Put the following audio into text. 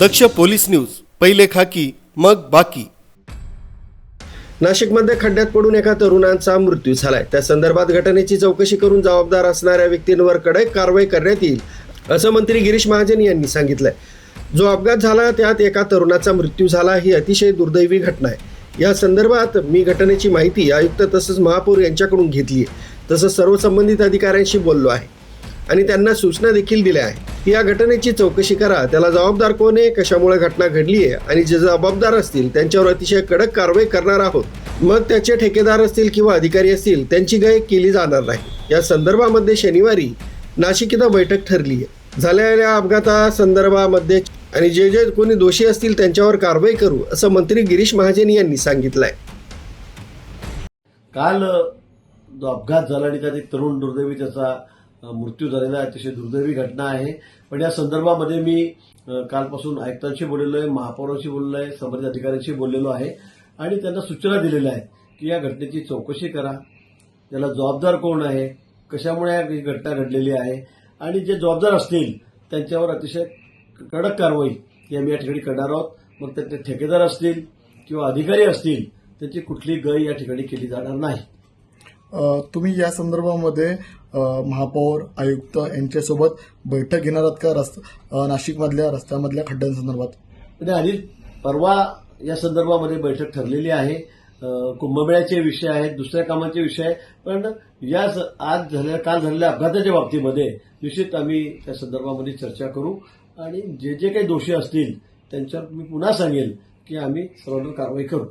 दक्ष police news, पहिले खाकी मग बाकी। नाशिकमध्ये खड्ड्यात पडून एका तरुणाचा मृत्यू झालाय। त्या संदर्भात घटनेची चौकशी करून जबाबदार असणाऱ्या व्यक्तींवर कडक कारवाई करण्यात येईल, असं मंत्री गिरीश महाजन यांनी सांगितलंय। जो अपघात झाला त्यात एका तरुणाचा मृत्यू झाला, ही अतिशय दुर्दैवी घटना आहे। या संदर्भात मी घटनेची माहिती आयुक्त तसंच महापौर यांच्याकडून घेतली आहे, तसंच सर्व संबंधित अधिकाऱ्यांशी बोललो आहे आणि त्यांना सूचना देखील दिल्या आहे की या घटनेची चौकशी करा, त्याला जबाबदार कोण आहे, कशामुळे घटना घडली आहे आणि जे जबाबदार असतील त्यांच्यावर अतिशय कडक कारवाई करणार आहोत। मग त्याचे ठेकेदार असतील किंवा अधिकारी असतील त्यांची गय केली जाणार नाही। या संदर्भामध्ये शनिवारी नाशिक इथं बैठक ठरली आहे। झालेल्या अपघातासंदर्भामध्ये आणि जे कोणी दोषी असतील त्यांच्यावर कारवाई करू, असं मंत्री गिरीश महाजन यांनी सांगितलंय। काल जो अपघात झाला आणि त्यात एक तरुण दुर्दैवी त्याचा मृत्यू झालेला अतिशय दुर्दैवी घटना आहे। पण या संदर्भामध्ये मी कालपासून आयुक्तांशी बोललेलो आहे, महापौरांशी बोललेलो आहे, संबंधित अधिकाऱ्यांशी बोललेलो आहे आणि त्यांना सूचना दिलेल्या आहेत की या घटनेची चौकशी करा, त्याला जबाबदार कोण आहे, कशामुळे ही घटना घडलेली आहे आणि जे जबाबदार असतील त्यांच्यावर अतिशय कडक कारवाई ही आम्ही या ठिकाणी करणार आहोत। मग ते ठेकेदार असतील किंवा अधिकारी असतील त्यांची कुठली गय या ठिकाणी केली जाणार नाही। तुम्ही या संदर्भामध्ये महापौर आयुक्त यांच्यासोबत बैठक घेणार आहात का नाशिकमधल्या रस्त्यामधल्या खड्ड्यांसंदर्भात? म्हणजे आधी परवा या संदर्भामध्ये बैठक ठरलेली आहे। कुंभमेळ्याचे विषय आहेत, दुसऱ्या कामाचे विषय आहे, पण काल झालेल्या अपघाताच्या बाबतीमध्ये निश्चित आम्ही त्या संदर्भामध्ये चर्चा करू आणि जे काही दोषी असतील त्यांच्यावर मी पुन्हा सांगेल की आम्ही सर्वांवर कारवाई करू।